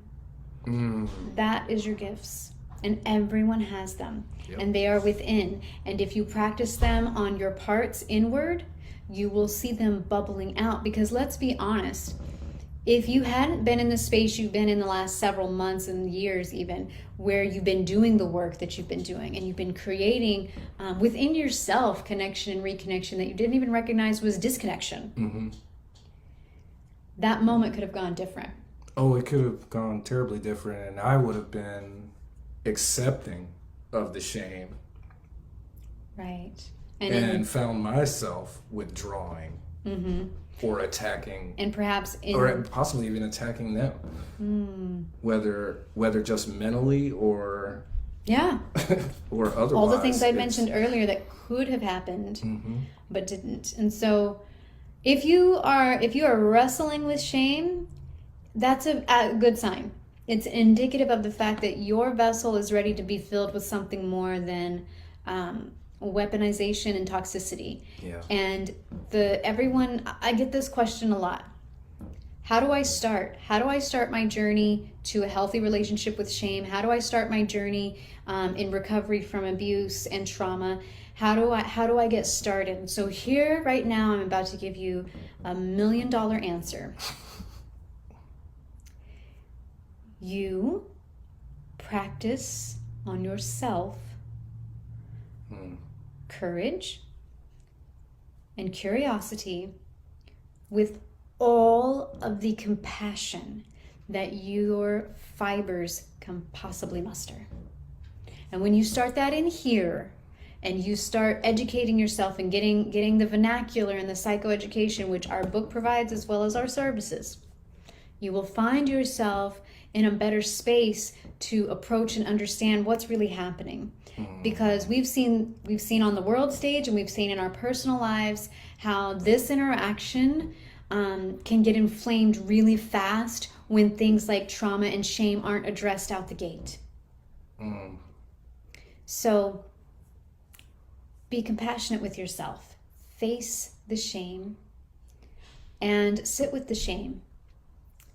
That is your gifts. And everyone has them. Yep. And they are within. And if you practice them on your parts inward, you will see them bubbling out. Because let's be honest, if you hadn't been in the space you've been in the last several months and years even, where you've been doing the work that you've been doing and you've been creating within yourself connection and reconnection that you didn't even recognize was disconnection, that moment could have gone different. Oh, it could have gone terribly different, and I would have been accepting of the shame. Right. And found myself withdrawing or attacking. And perhaps or possibly even attacking them. Whether just mentally or or otherwise. all the things I mentioned earlier that could have happened but didn't. And so if you are wrestling with shame, that's a good sign. It's indicative of the fact that your vessel is ready to be filled with something more than weaponization and toxicity. Yeah. And I get this question a lot. How do I start? How do I start my journey to a healthy relationship with shame? How do I start my journey in recovery from abuse and trauma? How do I get started? So here right now I'm about to give you $1 million answer. You practice on yourself courage and curiosity with all of the compassion that your fibers can possibly muster. And when you start that in here, and you start educating yourself and getting the vernacular and the psychoeducation, which our book provides as well as our services, you will find yourself in a better space to approach and understand what's really happening. Because we've seen on the world stage and we've seen in our personal lives how this interaction can get inflamed really fast when things like trauma and shame aren't addressed out the gate. So be compassionate with yourself. Face the shame and sit with the shame.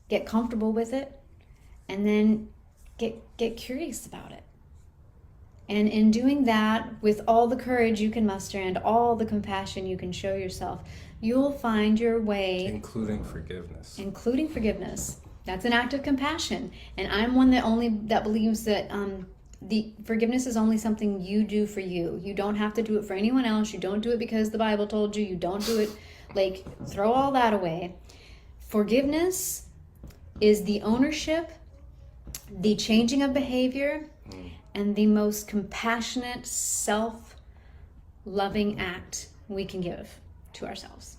Get comfortable with it, and then get curious about it. And in doing that, with all the courage you can muster and all the compassion you can show yourself, you'll find your way. Including forgiveness. Including forgiveness. That's an act of compassion. And I'm one that believes that the forgiveness is only something you do for you. You don't have to do it for anyone else. You don't do it because the Bible told you. You don't do it, like, throw all that away. Forgiveness is the ownership, the changing of behavior, and the most compassionate, self-loving act we can give to ourselves.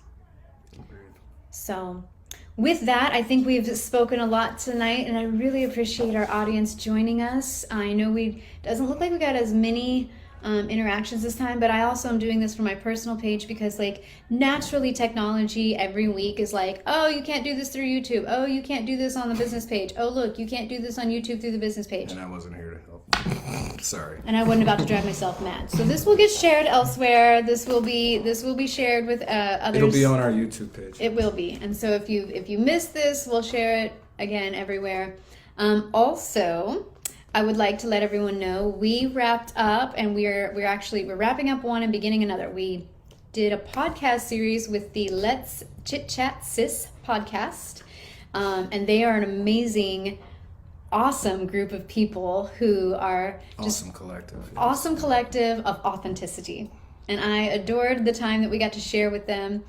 So with that, I think we've spoken a lot tonight, and I really appreciate our audience joining us. I know doesn't look like we got as many interactions this time, but I also am doing this for my personal page because, like, naturally technology every week is like, oh, you can't do this through YouTube. Oh, you can't do this on the business page. Oh, look, you can't do this on YouTube through the business page. And I wasn't here to help. Sorry. And I wasn't about to drive myself mad. So this will get shared elsewhere. This will be shared with others. It'll be on our YouTube page. It will be. And so if you missed this, we'll share it again everywhere. Also, I would like to let everyone know we wrapped up, and we're wrapping up one and beginning another. We did a podcast series with the Let's Chit Chat Sis podcast, and they are an amazing, awesome group of people who are just awesome collective of authenticity. And I adored the time that we got to share with them.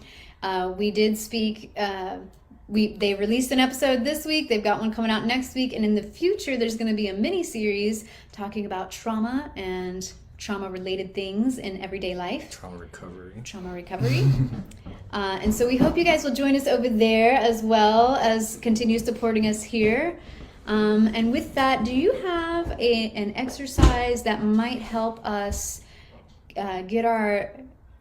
We did speak. They released an episode this week. They've got one coming out next week. And in the future, there's going to be a mini series talking about trauma and trauma-related things in everyday life. Trauma recovery. And so we hope you guys will join us over there, as well as continue supporting us here. And with that, do you have an exercise that might help us get our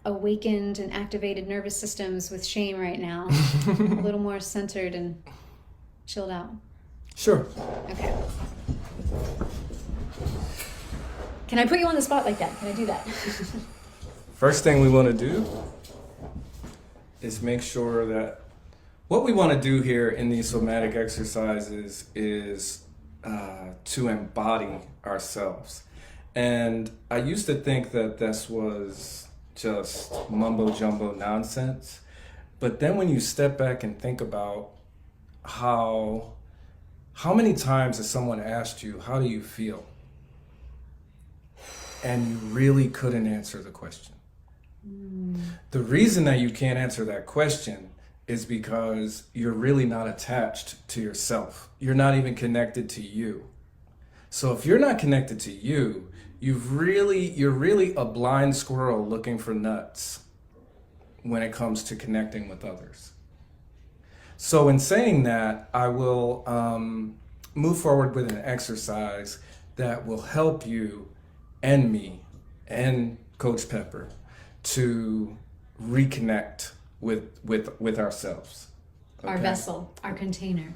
awakened and activated nervous systems with shame right now a little more centered and chilled out? Sure. Okay. Can I put you on the spot like that? Can I do that? First thing we want to do is make sure that what we want to do here in these somatic exercises is to embody ourselves. And I used to think that this was just mumbo jumbo nonsense. But then when you step back and think about how many times has someone asked you, how do you feel? And you really couldn't answer the question. The reason that you can't answer that question is because you're really not attached to yourself. You're not even connected to you. So if you're not connected to you, you're really a blind squirrel looking for nuts when it comes to connecting with others. So in saying that, I will move forward with an exercise that will help you and me and Coach Pepper to reconnect with ourselves. Okay? Our vessel, our container.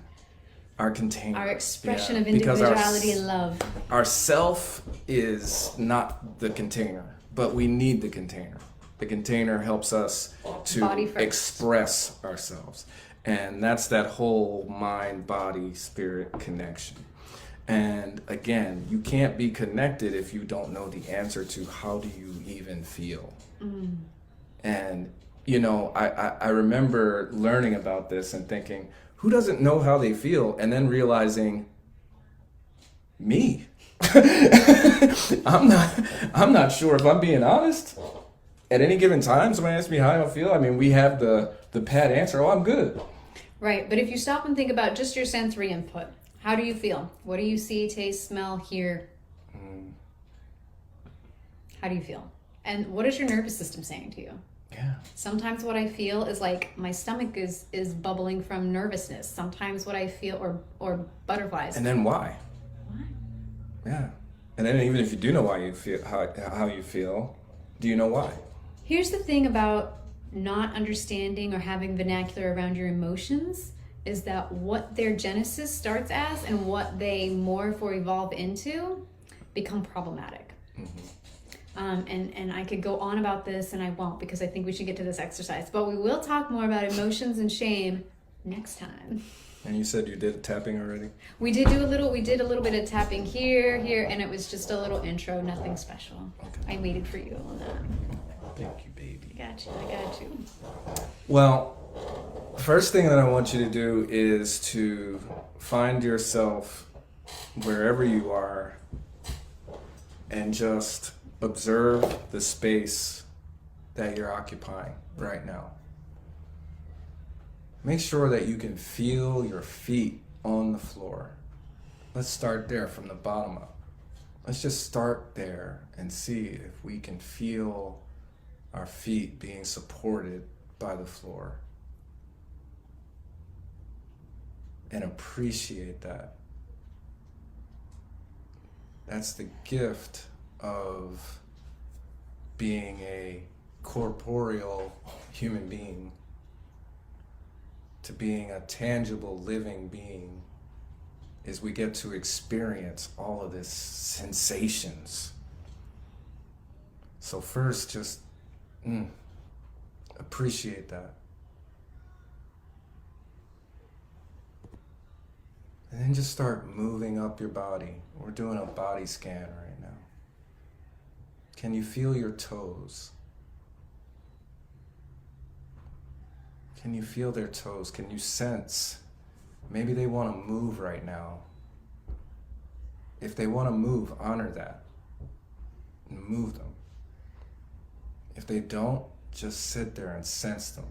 Our container. Our expression of individuality and love. Our self is not the container, but we need the container. The container helps us to express ourselves. And that's that whole mind, body, spirit connection. And again, you can't be connected if you don't know the answer to how do you even feel. And, you know, I remember learning about this and thinking, who doesn't know how they feel? And then realizing, me. I'm not sure if I'm being honest. At any given time, someone asks me how I feel. I mean, we have the pat answer, oh, I'm good. Right, but if you stop and think about just your sensory input, how do you feel? What do you see, taste, smell, hear? How do you feel? And what is your nervous system saying to you? Yeah. Sometimes what I feel is like my stomach is bubbling from nervousness. Sometimes what I feel or butterflies. And then why? Why? Yeah. And then even if you do know why you feel how you feel, do you know why? Here's the thing about not understanding or having vernacular around your emotions is that what their genesis starts as and what they morph or evolve into become problematic. And I could go on about this, and I won't, because I think we should get to this exercise. But we will talk more about emotions and shame next time. And you said you did tapping already? We did a little bit of tapping here, and it was just a little intro, nothing special. Okay. I waited for you on that. Thank you, baby. I got you. Well, first thing that I want you to do is to find yourself wherever you are and just observe the space that you're occupying right now. Make sure that you can feel your feet on the floor. Let's start there from the bottom up. Let's just start there and see if we can feel our feet being supported by the floor. And appreciate that. That's the gift of being a corporeal human being to being a tangible living being, is we get to experience all of these sensations. So first, just appreciate that. And then just start moving up your body. We're doing a body scan right now. Can you feel your toes? Can you feel their toes? Can you sense? Maybe they want to move right now. If they want to move, honor that. And move them. If they don't, just sit there and sense them.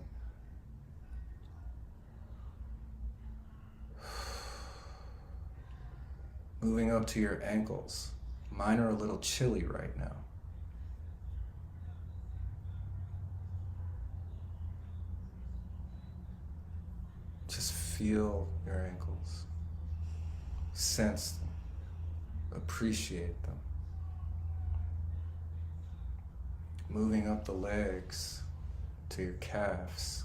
Moving up to your ankles. Mine are a little chilly right now. Just feel your ankles. Sense them. Appreciate them. Moving up the legs to your calves.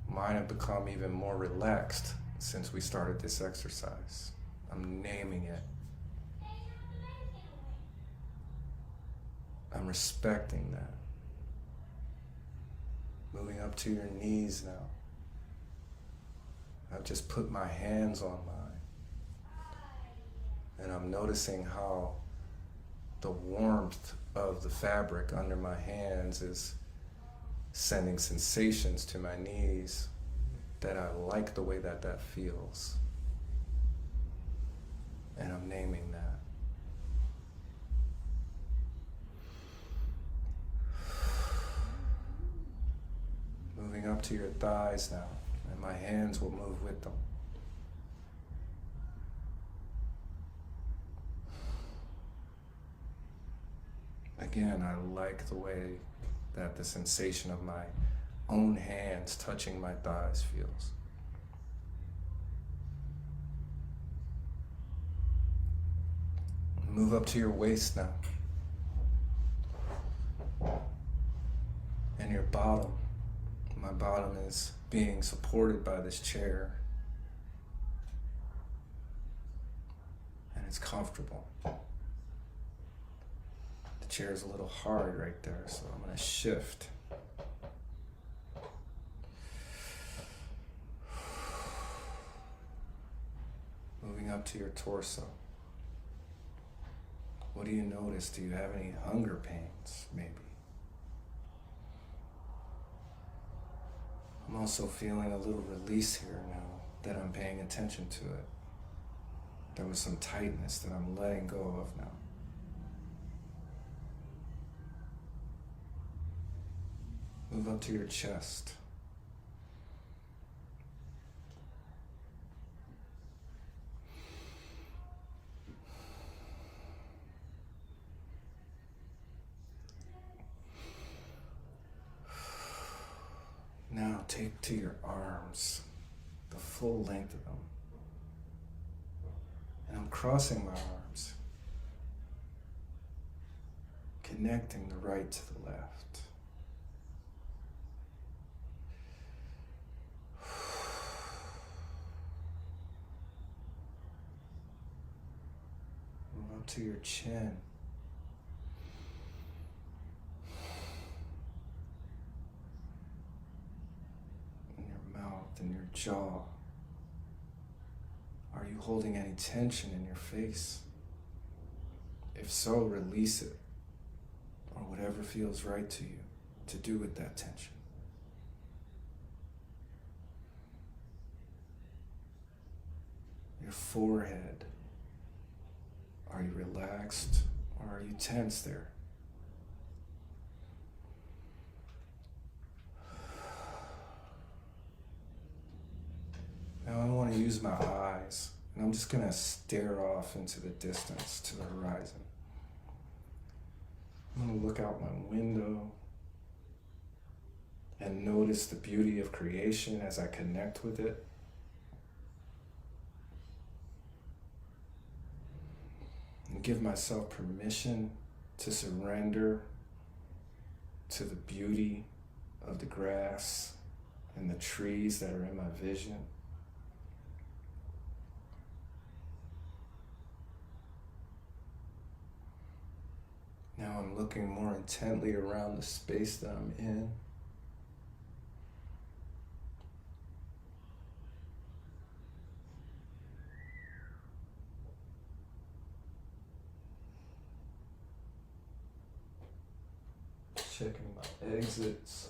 Mine have become even more relaxed since we started this exercise. I'm naming it. I'm respecting that. Moving up to your knees now. I've just put my hands on mine. And I'm noticing how the warmth of the fabric under my hands is sending sensations to my knees that I like the way that that feels. And I'm naming that. Moving up to your thighs now, and my hands will move with them. Again, I like the way that the sensation of my own hands touching my thighs feels. Move up to your waist now. And your bottom. My bottom is being supported by this chair. And it's comfortable. The chair is a little hard right there, so I'm going to shift. Moving up to your torso. What do you notice? Do you have any hunger pains, maybe? I'm also feeling a little release here now that I'm paying attention to it. There was some tightness that I'm letting go of now. Move up to your chest. Now take to your arms, the full length of them. And I'm crossing my arms, connecting the right to the left. Move up to your chin. in your jaw? Are you holding any tension in your face? If so, release it, or whatever feels right to you to do with that tension. Your forehead. Are you relaxed or are you tense there? Now I want to use my eyes, and I'm just going to stare off into the distance to the horizon. I'm going to look out my window and notice the beauty of creation as I connect with it. And give myself permission to surrender to the beauty of the grass and the trees that are in my vision. Now I'm looking more intently around the space that I'm in. Checking my exits,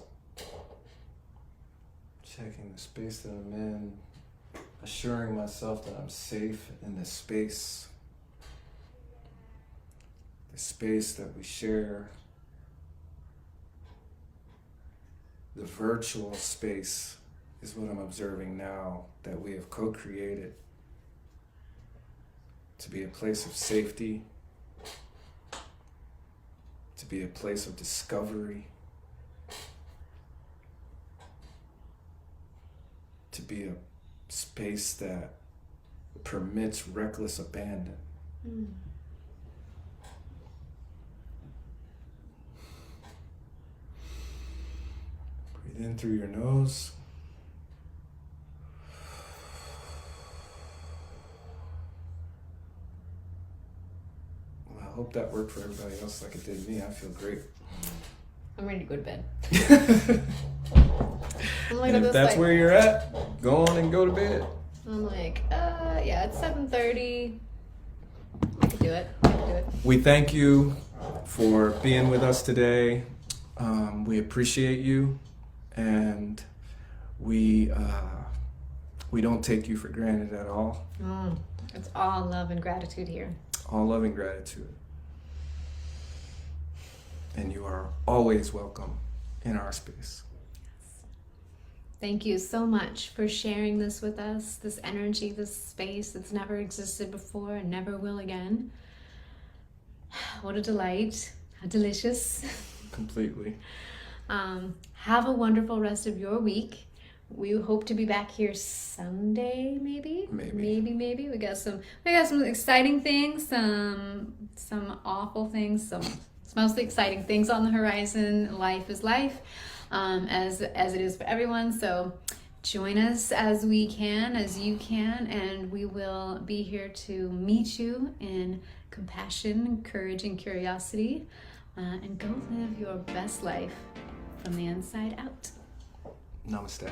checking the space that I'm in, assuring myself that I'm safe in this space, the space that we share, the virtual space is what I'm observing now that we have co-created to be a place of safety, to be a place of discovery, to be a space that permits reckless abandon. Breathe in through your nose. I hope that worked for everybody else like it did me. I feel great. I'm ready to go to bed. And if that's where you're at, go on and go to bed. I'm like, yeah, it's 7:30. I can do it. We thank you for being with us today. We appreciate you, and we don't take you for granted at all. It's all love and gratitude here. All love and gratitude. And you are always welcome in our space. Thank you so much for sharing this with us, this energy, this space that's never existed before and never will again. What a delight. How delicious. Completely. Have a wonderful rest of your week. We hope to be back here Sunday, maybe. We got some exciting things, some awful things, it's mostly exciting things on the horizon. Life is life, as it is for everyone. So join us as you can, and we will be here to meet you in compassion, courage, and curiosity, and go live your best life from the inside out. Namaste.